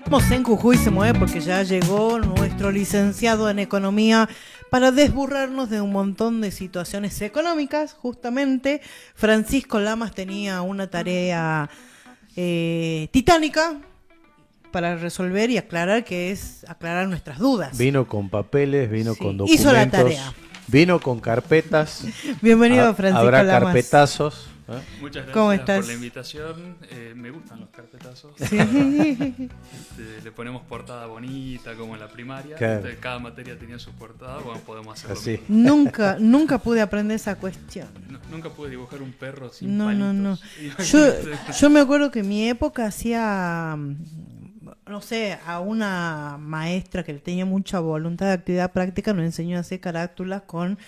Estamos en Jujuy se mueve porque ya llegó nuestro licenciado en economía para desburrarnos de un montón de situaciones económicas. Justamente Francisco Lamas tenía una tarea titánica para resolver y aclarar, que es aclarar nuestras dudas. Vino con papeles, vino Sí, con documentos, hizo la tarea. Vino con carpetas. Bienvenido, Francisco Habrá Lamas. carpetazos. Muchas gracias ¿Cómo estás? por la invitación. Me gustan los carpetazos. Sí. Le ponemos portada bonita como en la primaria. Claro. Cada materia tenía su portada. Bueno, podemos hacerlo. Así. Nunca pude aprender esa cuestión. Nunca pude dibujar un perro sin No. palitos. Yo me acuerdo que en mi época hacía, no sé, a una maestra que tenía mucha voluntad de actividad práctica nos enseñó a hacer carátulas con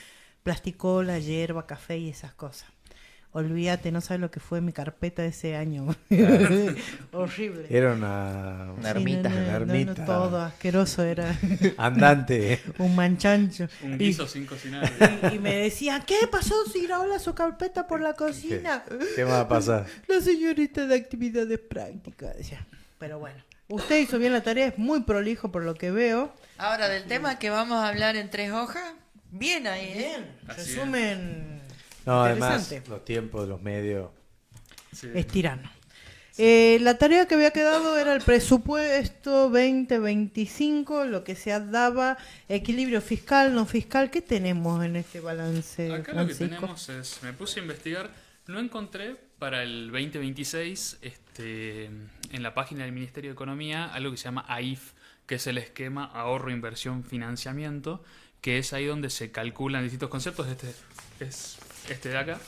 plasticola, hierba, café y esas cosas. Olvídate, no sabes lo que fue mi carpeta de ese año. Horrible. Era una ermita. Sí, Una ermita. no, todo asqueroso era. Andante. Un manchancho. Un guiso sin cocinar. Y me decían, ¿qué pasó si grabó su carpeta por la cocina? ¿Qué va a pasar? La señorita de actividades prácticas, decía. Pero bueno, usted hizo bien la tarea, es muy prolijo por lo que veo. Ahora, del tema que vamos a hablar en 3 hojas, bien ahí, ¿eh? Bien, Así resumen No, además, interesante. los tiempos de los medios. Sí. Es tirano. La tarea que había quedado era el presupuesto 2025, lo que se daba, equilibrio fiscal, no fiscal. ¿Qué tenemos en este balance, Acá lo que Francisco? tenemos es, me puse a investigar, no encontré para el 2026 en la página del Ministerio de Economía algo que se llama AIF, que es el esquema ahorro, inversión, financiamiento, que es ahí donde se calculan distintos conceptos. Este es este de acá,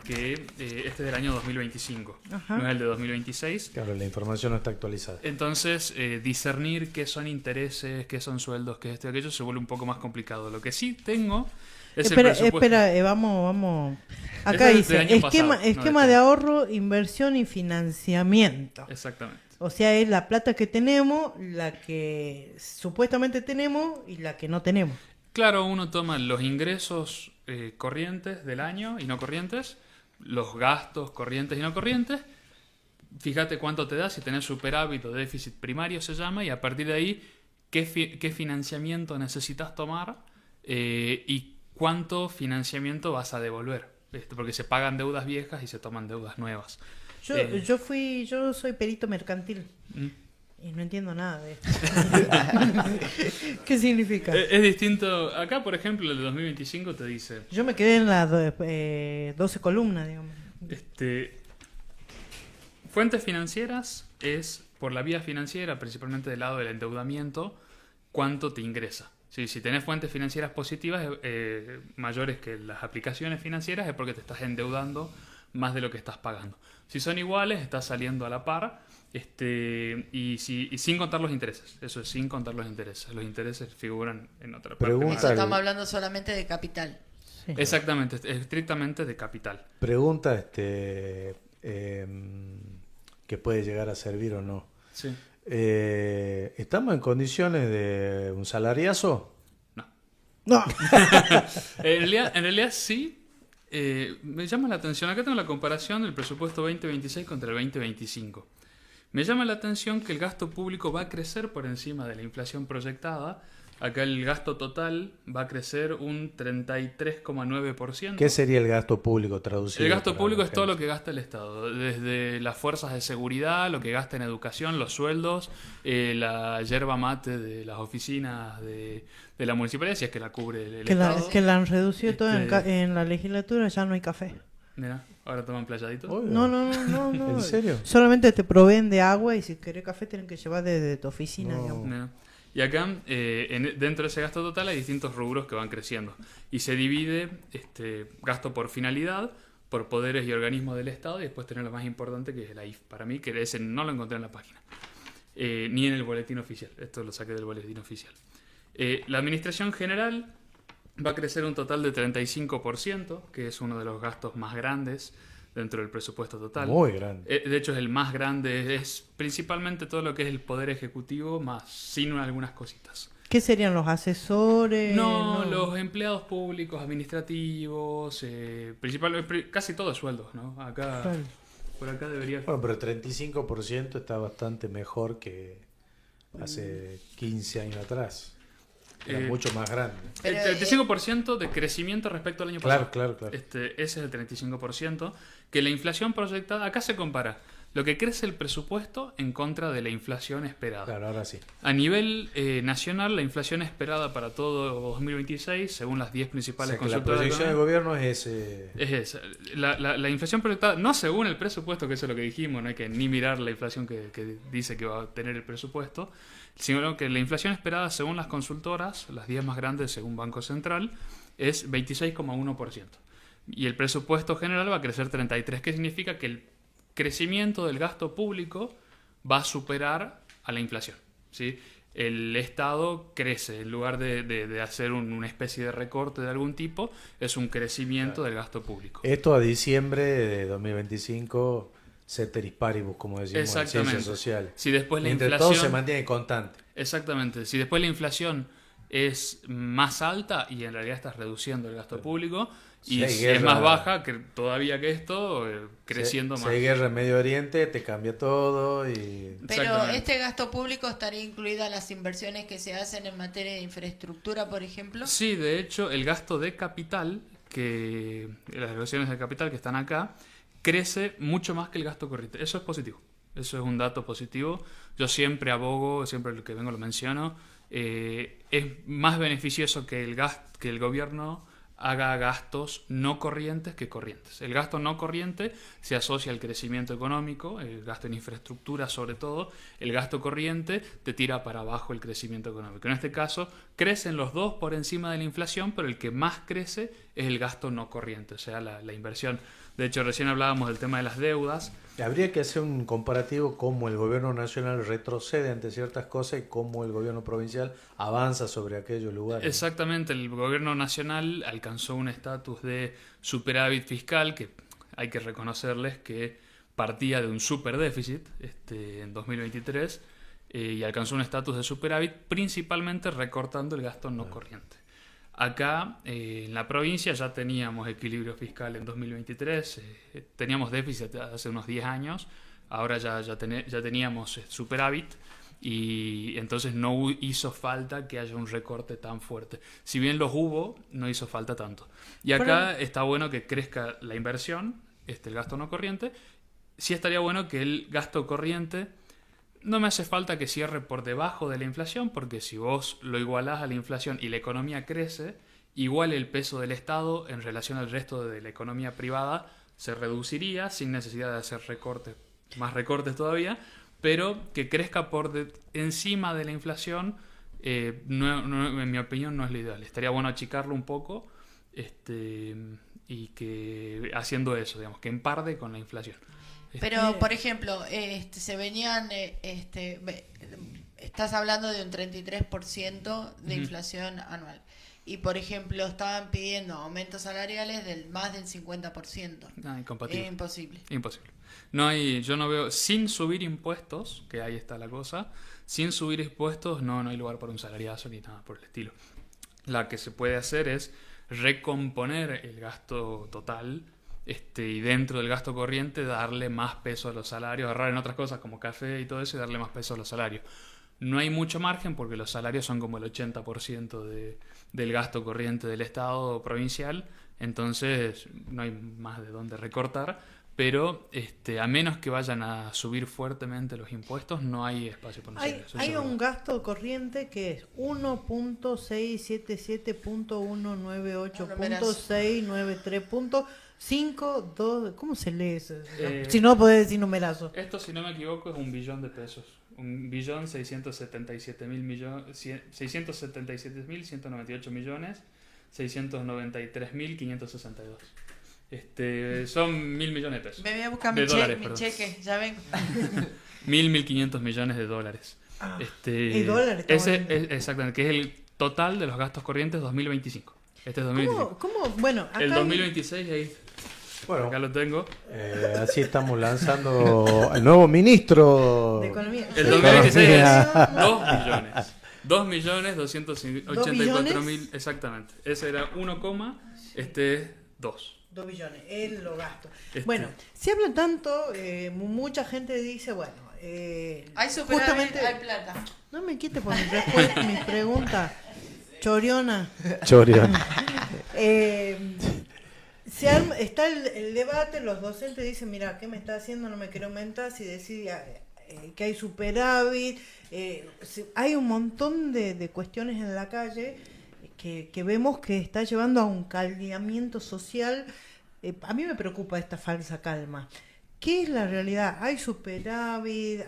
que este es del año 2025, Ajá. no es el de 2026. Claro, la información no está actualizada. Entonces, discernir qué son intereses, qué son sueldos, qué es esto y aquello, se vuelve un poco más complicado. Lo que sí tengo es el presupuesto. Espera, vamos. Acá Ese es dice, del año esquema, pasado, no esquema de de este. ahorro, inversión y financiamiento. Exactamente. O sea, es la plata que tenemos, la que supuestamente tenemos y la que no tenemos. Claro, uno toma los ingresos corrientes del año y no corrientes, los gastos corrientes y no corrientes, fíjate cuánto te da, si tenés superávit o déficit primario se llama, y a partir de ahí qué financiamiento necesitas tomar y cuánto financiamiento vas a devolver, porque se pagan deudas viejas y se toman deudas nuevas. Yo soy perito mercantil ¿Mm? y no entiendo nada de esto. ¿Qué significa? Es distinto. Acá, por ejemplo, el de 2025 te dice... Yo me quedé en las 12 columnas, digamos. Fuentes financieras es, por la vía financiera, principalmente del lado del endeudamiento, cuánto te ingresa. Si tenés fuentes financieras positivas mayores que las aplicaciones financieras es porque te estás endeudando más de lo que estás pagando. Si son iguales, estás saliendo a la par, y sin contar los intereses. Eso es sin contar los intereses. Los intereses figuran en otra parte. Pregunta- Eso estamos hablando solamente de capital. Sí. Exactamente, estrictamente de capital. Pregunta que puede llegar a servir o no. Sí. ¿Estamos en condiciones de un salariazo? No. En realidad sí. Me llama la atención. Acá tengo la comparación del presupuesto 2026 contra el 2025. Me llama la atención que el gasto público va a crecer por encima de la inflación proyectada. Acá el gasto total va a crecer un 33,9%. ¿Qué sería el gasto público traducido? El gasto para público la es todo gente? lo que gasta el Estado, desde las fuerzas de seguridad, lo que gasta en educación, los sueldos, la yerba mate de las oficinas de la municipalidad, si es que la cubre el Estado. Que la han reducido todo Este- en la legislatura, ya no hay café. Mira, ahora toman playaditos. Oiga. No. ¿En serio? Solamente te proveen de agua y si querés café tienen que llevar desde tu oficina, No. digamos. Mira. Y acá, dentro de ese gasto total, hay distintos rubros que van creciendo. Y se divide gasto por finalidad, por poderes y organismos del Estado, y después tener lo más importante, que es el AIF. Para mí, que ese no lo encontré en la página, ni en el boletín oficial. Esto lo saqué del boletín oficial. La administración general va a crecer un total de 35%, que es uno de los gastos más grandes dentro del presupuesto total. Muy grande. De hecho, es el más grande, es principalmente todo lo que es el poder ejecutivo, más sin algunas cositas. ¿Qué serían los asesores? No, los empleados públicos, administrativos, casi todos sueldos, ¿no? Acá, Claro. por acá debería... Bueno, pero 35% está bastante mejor que hace 15 años atrás. Era Eh, mucho más grande. El Pero, 35% de crecimiento respecto al año Claro, pasado. claro. Ese es el 35%. Que la inflación proyectada, acá se compara lo que crece el presupuesto en contra de la inflación esperada. Claro, ahora sí. A nivel nacional, la inflación esperada para todo 2026, según las 10 O principales sea que la consultoras de proyección del economía, gobierno es ese. es esa. La inflación proyectada, no según el presupuesto, que eso es lo que dijimos, no hay que ni mirar la inflación que dice que va a tener el presupuesto, sino que la inflación esperada según las consultoras, las 10 más grandes según Banco Central, es 26,1%. Y el presupuesto general va a crecer 33%, que significa que el crecimiento del gasto público va a superar a la inflación, ¿sí? El Estado crece, en lugar de hacer una especie de recorte de algún tipo, es un crecimiento del gasto público. Esto a diciembre de 2025, ceteris paribus, como decimos en Exactamente. ciencias sociales. Si después la Mientras inflación... todo se mantiene constante. Exactamente. Si después la inflación es más alta y en realidad estás reduciendo el gasto público, y Si hay si guerra- es más baja que todavía que esto, creciendo si más. hay guerra en Medio Oriente, te cambia todo y... Pero Exactamente. este gasto público estaría incluida las inversiones que se hacen en materia de infraestructura, por ejemplo. Sí, de hecho, el gasto de capital, que las inversiones de capital que están acá, crece mucho más que el gasto corriente. Eso es positivo. Eso es un dato positivo. Yo siempre abogo, siempre lo que vengo lo menciono, es más beneficioso que que el gobierno haga gastos no corrientes que corrientes. El gasto no corriente se asocia al crecimiento económico, el gasto en infraestructura sobre todo. El gasto corriente te tira para abajo el crecimiento económico. En este caso, crecen los dos por encima de la inflación, pero el que más crece es el gasto no corriente, o sea, la inversión. De hecho, recién hablábamos del tema de las deudas. Habría que hacer un comparativo cómo el gobierno nacional retrocede ante ciertas cosas y cómo el gobierno provincial avanza sobre aquellos lugares. Exactamente, el gobierno nacional alcanzó un estatus de superávit fiscal, que hay que reconocerles que partía de un superdéficit en 2023, y alcanzó un estatus de superávit principalmente recortando el gasto no corriente. Acá, en la provincia, ya teníamos equilibrio fiscal en 2023, teníamos déficit hace unos 10 años, ahora ya teníamos superávit, y entonces no hizo falta que haya un recorte tan fuerte. Si bien los hubo, no hizo falta tanto. Y acá está bueno que crezca la inversión, el gasto no corriente. Sí estaría bueno que el gasto corriente no me hace falta que cierre por debajo de la inflación, porque si vos lo igualás a la inflación y la economía crece, igual el peso del Estado en relación al resto de la economía privada se reduciría sin necesidad de hacer recortes, más recortes todavía, pero que crezca encima de la inflación, en mi opinión, no es lo ideal. Estaría bueno achicarlo un poco y que haciendo eso, digamos, que emparde con la inflación. Pero, por ejemplo, se venían, estás hablando de un 33% de inflación anual. Y, por ejemplo, estaban pidiendo aumentos salariales del más del 50%. No, incompatible. Es imposible. Imposible. Yo no veo, sin subir impuestos, que ahí está la cosa, sin subir impuestos no hay lugar para un salariazo ni nada por el estilo. La que se puede hacer es recomponer el gasto total, y dentro del gasto corriente darle más peso a los salarios, agarrar en otras cosas como café y todo eso y darle más peso a los salarios. No hay mucho margen porque los salarios son como el 80% del gasto corriente del Estado provincial, entonces no hay más de dónde recortar, pero a menos que vayan a subir fuertemente los impuestos, no hay espacio para Hay un gasto corriente que es 1.677.198.693.52. ¿Cómo se lee eso? Si no podés decir numerazo. Esto, si no me equivoco, es 1 billón de pesos. 1.677.698.693.562. Son 1.000 millones de pesos. Me voy a buscar De mi dólares, mi perdón. cheque, ya vengo. 1.500 millones de dólares. ¿Y dólares estamos hablando? Exactamente, que es el total de los gastos corrientes 2025. Este es 2025. ¿Cómo? Bueno, acá El hay- 2026, ahí, Bueno, acá lo tengo. así estamos lanzando el nuevo ministro. de economía. El Sí, 2026 es economía. 2 millones. 2.284.000, exactamente. Ese era 1, este es 2. 2 billones, él lo gasto. Este- Bueno, se habla tanto, mucha gente dice, bueno, Hay superávit, justamente, hay plata. no me quites por mi pregunta, choriona. Chorión. Está el debate, los docentes dicen, mira, ¿qué me está haciendo? No me quiero aumentar, si decide que hay superávit, hay un montón de cuestiones en la calle que vemos que está llevando a un caldeamiento social. A mí me preocupa esta falsa calma. ¿Qué es la realidad? ¿Hay superávit?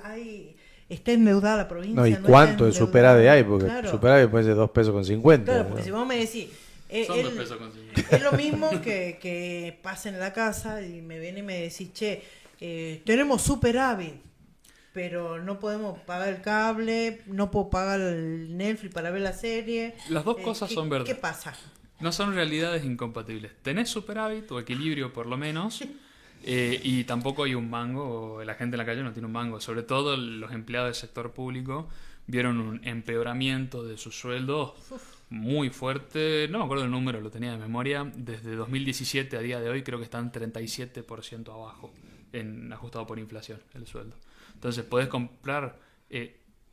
¿Está endeudada la provincia? No, ¿y está cuánto de endeudada? superávit hay? Porque Claro. superávit puede ser 2 pesos con 50. Claro, ¿no? porque si vos me decís, Son él- 2 pesos con 50. es lo mismo que pasa en la casa y me viene y me decís, che, tenemos superávit, pero no podemos pagar el cable, no puedo pagar el Netflix para ver la serie. Las dos cosas son verdad. ¿Qué pasa? No son realidades incompatibles. Tenés superávit o equilibrio por lo menos, y tampoco hay un mango, o la gente en la calle no tiene un mango. Sobre todo los empleados del sector público vieron un empeoramiento de sus sueldos muy fuerte. No me acuerdo el número, lo tenía de memoria. Desde 2017 a día de hoy creo que están 37% abajo, ajustado por inflación, el sueldo. Entonces podés comprar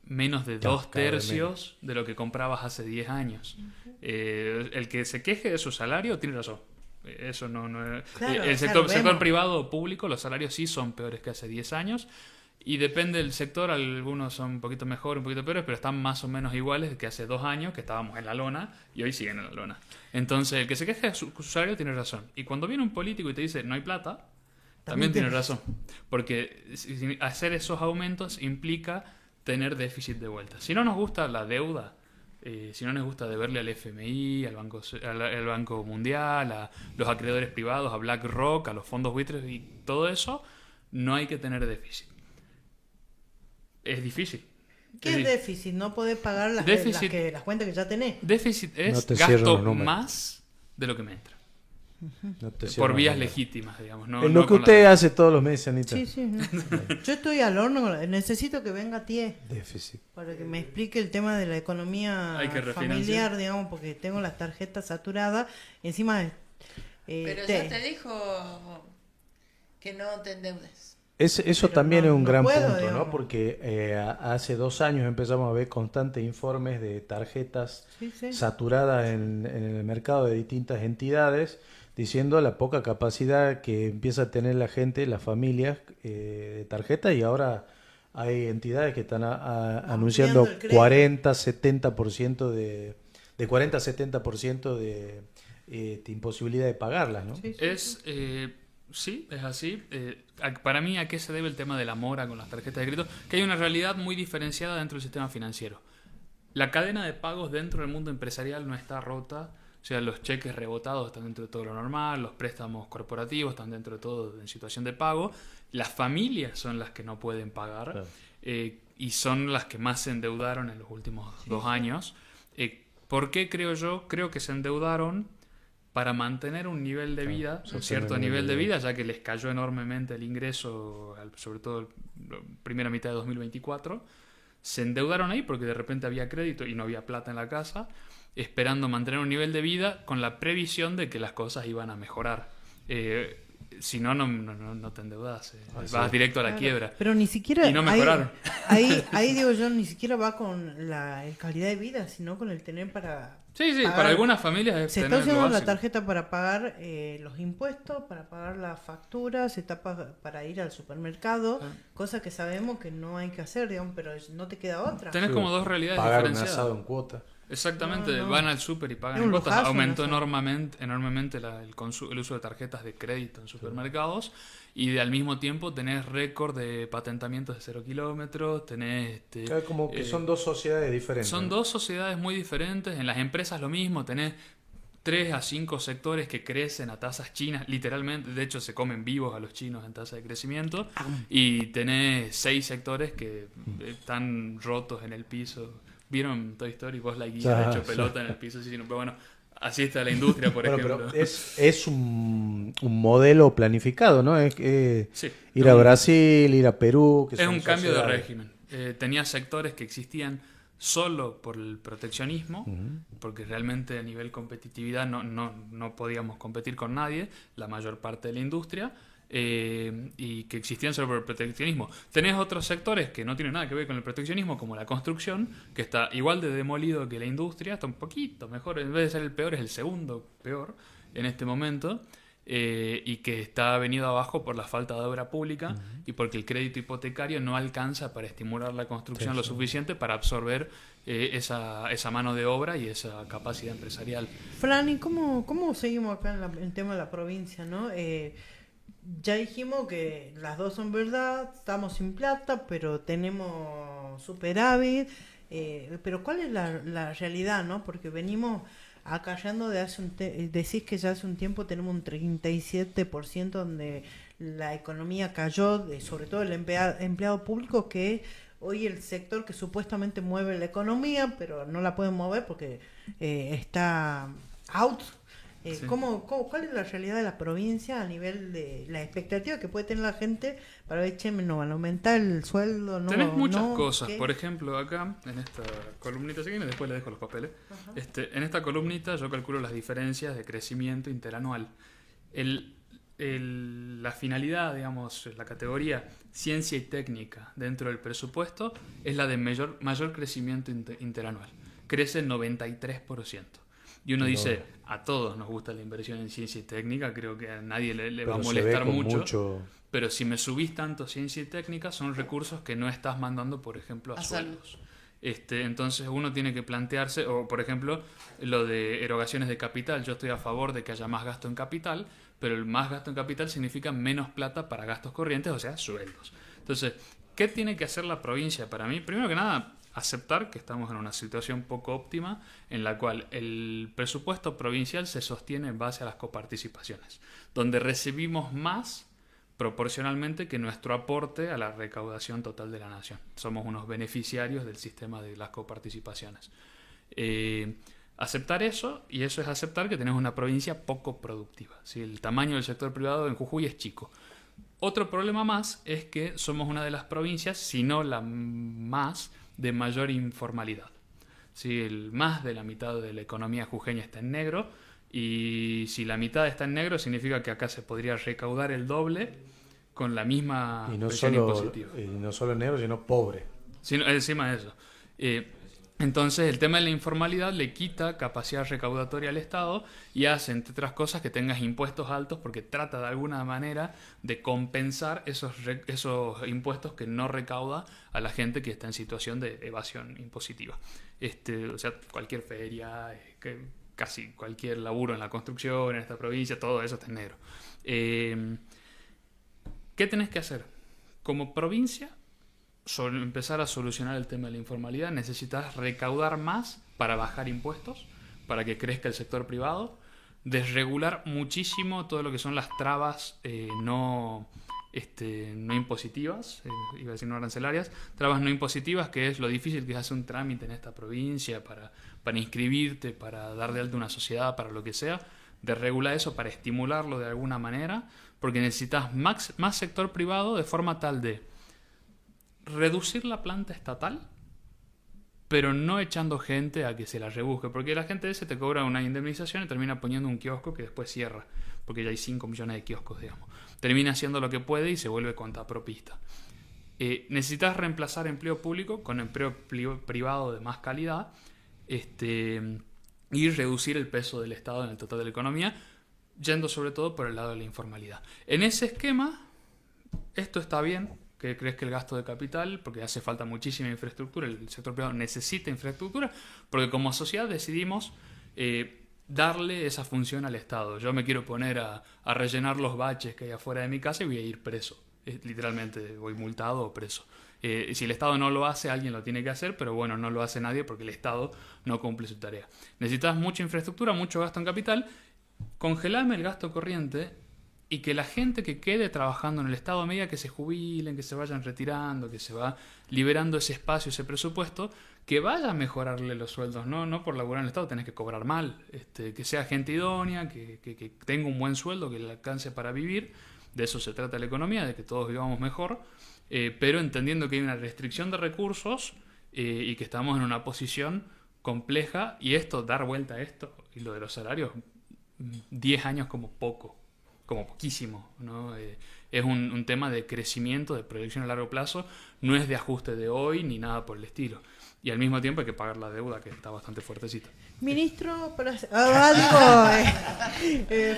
menos de Claro, 2 cada vez tercios de lo que comprabas hace 10 años. El que se queje de su salario tiene razón. Eso no Claro, el claro, sector vemos. privado o público, los salarios sí son peores que hace 10 años. Y depende del sector, algunos son un poquito mejor, un poquito peores, pero están más o menos iguales que hace 2 años, que estábamos en la lona, y hoy siguen en la lona. Entonces, el que se queje de su salario tiene razón. Y cuando viene un político y te dice, no hay plata, también tiene razón. Porque hacer esos aumentos implica tener déficit de vuelta. Si no nos gusta la deuda, si no nos gusta deberle al FMI, al Banco Mundial, a los acreedores privados, a BlackRock, a los fondos buitres y todo eso, no hay que tener déficit. Es difícil. ¿Qué es déficit? No podés pagar las cuentas que ya tenés. Déficit No es te cierran gasto los números. más de lo que me entra. No te Por cierran vías los números. legítimas, digamos. No, Es no lo que con usted la- hace todos los meses, Anita. Sí, sí. No. Yo estoy al horno, necesito que venga Tie Déficit. para que me explique el tema de la economía Hay que refinanciar. familiar, digamos, porque tengo las tarjetas saturadas. Encima, Pero ya te dijo que no te endeudes. Eso Pero también es un no gran puedo, punto, ¿no? digamos. Porque hace 2 años empezamos a ver constantes informes de tarjetas sí, sí. saturadas en el mercado de distintas entidades, diciendo la poca capacidad que empieza a tener la gente, las familias, de tarjeta, y ahora hay entidades que están anunciando el crédito. 40-70% de 40-70% de imposibilidad de pagarlas, ¿no? Sí, sí, Sí, es así. Para mí, ¿a qué se debe el tema de la mora con las tarjetas de crédito? Que hay una realidad muy diferenciada dentro del sistema financiero. La cadena de pagos dentro del mundo empresarial no está rota. O sea, los cheques rebotados están dentro de todo lo normal, los préstamos corporativos están dentro de todo en situación de pago. Las familias son las que no pueden pagar, Claro. y son las que más se endeudaron en los últimos 2 años. ¿Por qué creo yo? Creo que se endeudaron para mantener un nivel de vida, un cierto nivel de vida, ya que les cayó enormemente el ingreso, sobre todo la primera mitad de 2024. Se endeudaron ahí porque de repente había crédito y no había plata en la casa, esperando mantener un nivel de vida con la previsión de que las cosas iban a mejorar. Si no, no te endeudas, vas directo a la claro. quiebra. Pero ni siquiera. Y no mejoraron. Ahí digo yo, ni siquiera va con la calidad de vida, sino con el tener para. Sí, pagar. para algunas familias es Se está tener lo usando la básico. tarjeta para pagar los impuestos, para pagar las facturas, se está para ir al supermercado, Ah. cosa que sabemos que no hay que hacer, digamos, pero no te queda otra. Tenés como dos realidades Pagar un diferenciadas. asado en cuota. Exactamente, No. van al súper y pagan Es en un cuotas. lujazo, Aumentó ¿no? enormemente el uso de tarjetas de crédito en supermercados, y al mismo tiempo tenés récord de patentamientos de 0 kilómetros, tenés... Claro, como que son dos sociedades diferentes. Son ¿no? dos sociedades muy diferentes. En las empresas lo mismo, tenés 3 a 5 sectores que crecen a tasas chinas, literalmente, de hecho se comen vivos a los chinos en tasa de crecimiento, y tenés 6 sectores que están rotos en el piso. ¿Vieron Toy Story? Vos la guía hecho pelota en el piso, sí, pero bueno, así está la industria, por Bueno, ejemplo. pero es un modelo planificado, ¿no? Es Sí. ir a Brasil, ir a Perú. Que Es son un cambio de sociedades. régimen. Tenía sectores que existían solo por el proteccionismo, porque realmente a nivel competitividad no podíamos competir con nadie, la mayor parte de la industria, y que existían solo por el proteccionismo. Tenés otros sectores que no tienen nada que ver con el proteccionismo, como la construcción, que está igual de demolido que la industria, está un poquito mejor, en vez de ser el peor, es el segundo peor en este momento, y que está venido abajo por la falta de obra pública y porque el crédito hipotecario no alcanza para estimular la construcción lo suficiente para absorber esa mano de obra y esa capacidad empresarial. Fran, ¿y cómo seguimos acá en el tema de la provincia, no? Ya dijimos que las dos son verdad, estamos sin plata, pero tenemos superávit, pero ¿cuál es la realidad, no? Porque venimos acarreando de decís que ya hace un tiempo tenemos un 37% donde la economía cayó, sobre todo el empleado público, que es hoy el sector que supuestamente mueve la economía, pero no la pueden mover porque está out. Sí. ¿Cuál es la realidad de la provincia a nivel de la expectativa que puede tener la gente para ver, che, no van a aumentar el sueldo? No, tenés muchas cosas. ¿qué? Por ejemplo, acá, en esta columnita, si quieren, después les dejo los papeles. En esta columnita yo calculo las diferencias de crecimiento interanual. La finalidad, digamos, la categoría ciencia y técnica dentro del presupuesto es la de mayor crecimiento interanual. Crece el 93%. Y uno dice, a todos nos gusta la inversión en ciencia y técnica, creo que a nadie le va a molestar mucho. Pero si me subís tanto ciencia y técnica, son recursos que no estás mandando, por ejemplo, a sueldos. Entonces uno tiene que plantearse, o por ejemplo, lo de erogaciones de capital. Yo estoy a favor de que haya más gasto en capital, pero el más gasto en capital significa menos plata para gastos corrientes, o sea, sueldos. Entonces, ¿qué tiene que hacer la provincia para mí? Primero que nada, aceptar que estamos en una situación poco óptima en la cual el presupuesto provincial se sostiene en base a las coparticipaciones, donde recibimos más proporcionalmente que nuestro aporte a la recaudación total de la nación. Somos unos beneficiarios del sistema de las coparticipaciones. Aceptar eso, y eso es aceptar que tenemos una provincia poco productiva. ¿Sí? El tamaño del sector privado en Jujuy es chico. Otro problema más es que somos una de las provincias, si no la más, de mayor informalidad. ¿Sí? Más de la mitad de la economía jujeña está en negro, y si la mitad está en negro significa que acá se podría recaudar el doble con la misma presión impositiva. Y no solo negro, sino pobre. Encima de eso. Entonces el tema de la informalidad le quita capacidad recaudatoria al Estado y hace, entre otras cosas, que tengas impuestos altos porque trata de alguna manera de compensar esos impuestos que no recauda a la gente que está en situación de evasión impositiva. O sea, cualquier feria, casi cualquier laburo en la construcción en esta provincia, todo eso está en negro. ¿Qué tenés que hacer? Como provincia, empezar a solucionar el tema de la informalidad, necesitas recaudar más para bajar impuestos, para que crezca el sector privado, desregular muchísimo todo lo que son las trabas no impositivas, iba a decir no arancelarias, trabas no impositivas, que es lo difícil que es hacer un trámite en esta provincia para inscribirte, para dar de alta una sociedad, para lo que sea. Desregular eso para estimularlo de alguna manera, porque necesitas más sector privado de forma tal de reducir la planta estatal, pero no echando gente a que se la rebusque, porque la gente te cobra una indemnización y termina poniendo un kiosco que después cierra, porque ya hay 5 millones de kioscos, digamos. Termina haciendo lo que puede y se vuelve contapropista. Necesitas reemplazar empleo público con empleo privado de más calidad, y reducir el peso del Estado en el total de la economía, yendo sobre todo por el lado de la informalidad. En ese esquema, esto está bien, que crees que el gasto de capital, porque hace falta muchísima infraestructura, el sector privado necesita infraestructura, porque como sociedad decidimos darle esa función al Estado. Yo me quiero poner a rellenar los baches que hay afuera de mi casa y voy a ir preso. Literalmente voy multado o preso. Si el Estado no lo hace, alguien lo tiene que hacer, pero bueno, no lo hace nadie porque el Estado no cumple su tarea. Necesitas mucha infraestructura, mucho gasto en capital, congelame el gasto corriente y que la gente que quede trabajando en el Estado, a medida que se jubilen, que se vayan retirando, que se va liberando ese espacio, ese presupuesto, que vaya a mejorarle los sueldos, no por laburar en el Estado tenés que cobrar mal, que sea gente idónea, que tenga un buen sueldo, que le alcance para vivir. De eso se trata la economía, de que todos vivamos mejor, pero entendiendo que hay una restricción de recursos y que estamos en una posición compleja, y dar vuelta a esto, y lo de los salarios, 10 años como poco, como poquísimo, ¿no? Es un tema de crecimiento, de proyección a largo plazo, no es de ajuste de hoy ni nada por el estilo. Y al mismo tiempo hay que pagar la deuda, que está bastante fuertecita. Ministro,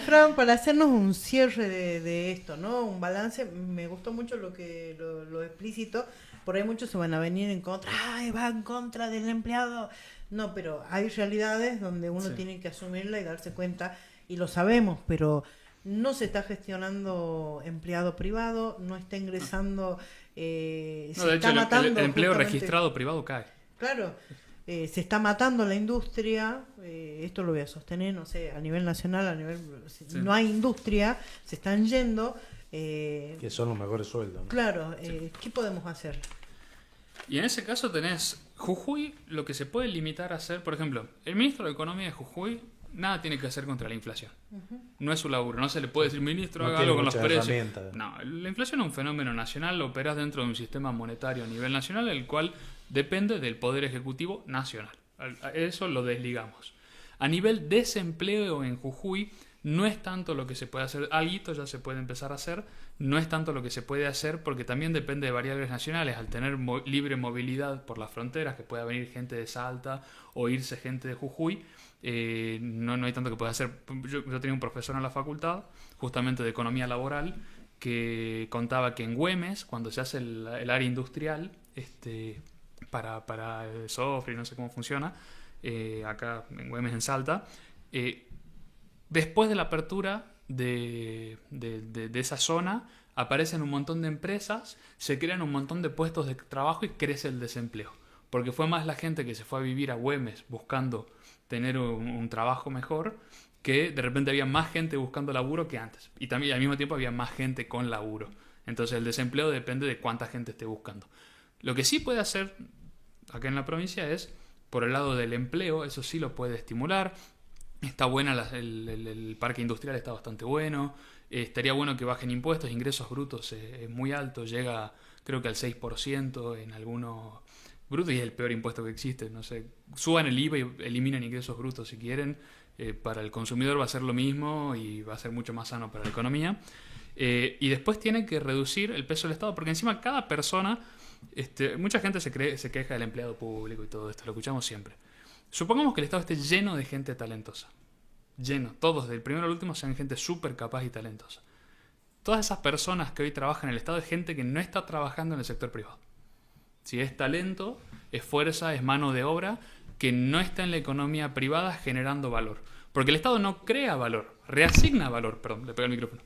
Fran, para hacernos un cierre de esto, ¿no? Un balance, me gustó mucho lo explícito. Por ahí muchos se van a venir en contra, va en contra del empleado. No, pero hay realidades donde uno tiene que asumirla y darse cuenta, y lo sabemos, pero no se está gestionando empleado privado, no está ingresando, de hecho, el empleo registrado privado cae. Claro, se está matando la industria, esto lo voy a sostener, no sé, a nivel nacional, no hay industria, se están yendo. Que son los mejores sueldos, ¿no? Claro, ¿qué podemos hacer? Y en ese caso tenés Jujuy, lo que se puede limitar a hacer, por ejemplo, el ministro de Economía de Jujuy nada tiene que hacer contra la inflación. No es su laburo, no se le puede decir, ministro, haga algo con los precios. No, la inflación es un fenómeno nacional, lo operás dentro de un sistema monetario a nivel nacional, el cual depende del Poder Ejecutivo nacional. Eso lo desligamos. A nivel desempleo en Jujuy, no es tanto lo que se puede hacer, alguito ya se puede empezar a hacer, no es tanto lo que se puede hacer porque también depende de variables nacionales. Al tener libre movilidad por las fronteras, que pueda venir gente de Salta o irse gente de Jujuy, no hay tanto que pueda hacer. Yo tenía un profesor en la facultad, justamente de economía laboral, que contaba que en Güemes, cuando se hace el área industrial, para el software, no sé cómo funciona, acá en Güemes, en Salta, después de la apertura de esa zona, aparecen un montón de empresas, se crean un montón de puestos de trabajo y crece el desempleo. Porque fue más la gente que se fue a vivir a Güemes buscando tener un trabajo mejor, que de repente había más gente buscando laburo que antes. Y también al mismo tiempo había más gente con laburo. Entonces el desempleo depende de cuánta gente esté buscando. Lo que sí puede hacer acá en la provincia es, por el lado del empleo, eso sí lo puede estimular. Está buena, el parque industrial está bastante bueno. Estaría bueno que bajen impuestos, ingresos brutos es muy alto, llega creo que al 6% en algunos brutos, y es el peor impuesto que existe. No sé, suban el IVA y eliminen ingresos brutos si quieren. Para el consumidor va a ser lo mismo y va a ser mucho más sano para la economía. Y después tiene que reducir el peso del Estado, porque encima cada persona, mucha gente se queja del empleado público y todo esto, lo escuchamos siempre. Supongamos que el Estado esté lleno de gente talentosa. Lleno. Todos, del primero al último, sean gente súper capaz y talentosa. Todas esas personas que hoy trabajan en el Estado es gente que no está trabajando en el sector privado. Si es talento, es fuerza, es mano de obra, que no está en la economía privada generando valor. Porque el Estado no crea valor, reasigna valor. Perdón, le pegué el micrófono.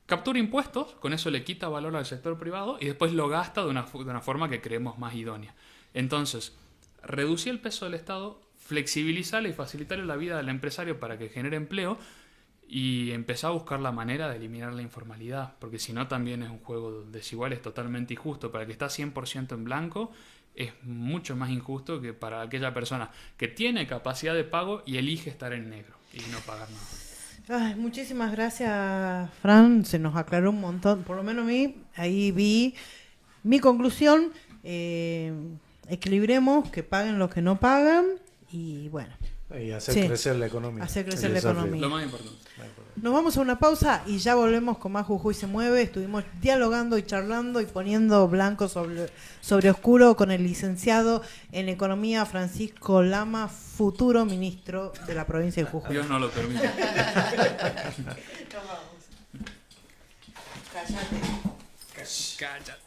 Captura impuestos, con eso le quita valor al sector privado y después lo gasta de una forma que creemos más idónea. Entonces, reducir el peso del Estado, flexibilizarle y facilitarle la vida al empresario para que genere empleo, y empezar a buscar la manera de eliminar la informalidad, porque si no también es un juego desigual, es totalmente injusto. Para el que está 100% en blanco es mucho más injusto que para aquella persona que tiene capacidad de pago y elige estar en negro y no pagar nada. Ay, muchísimas gracias, Fran, se nos aclaró un montón, por lo menos a mí, ahí vi mi conclusión. Equilibremos, que paguen los que no pagan y bueno. Y hacer crecer la economía. Hacer crecer la economía. Lo más importante. Nos vamos a una pausa y ya volvemos con más Jujuy se mueve. Estuvimos dialogando y charlando y poniendo blanco sobre oscuro con el licenciado en Economía Francisco Lama, futuro ministro de la provincia de Jujuy. Dios no lo permite. Nos vamos. Cállate.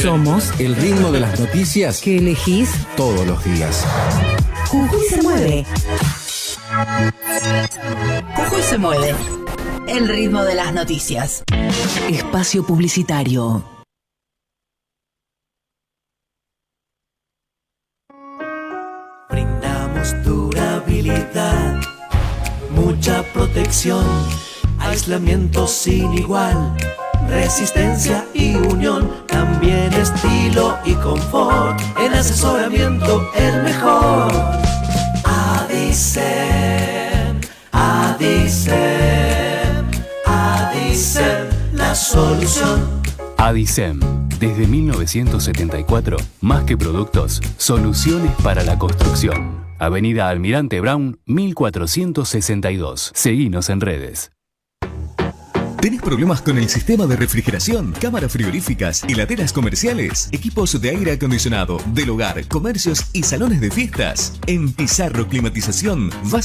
Somos el ritmo de las noticias que elegís todos los días. Jujuy se mueve. Jujuy se mueve. El ritmo de las noticias. Espacio publicitario. Brindamos durabilidad, mucha protección, aislamiento sin igual, resistencia y unión, también estilo y confort, en asesoramiento el mejor. Adisen, Adisen, Adisen, la solución. ADICEM. Desde 1974, más que productos, soluciones para la construcción. Avenida Almirante Brown, 1462. Seguinos en redes. ¿Tenés problemas con el sistema de refrigeración, cámaras frigoríficas, heladeras comerciales, equipos de aire acondicionado, del hogar, comercios y salones de fiestas? En Pizarro Climatización vas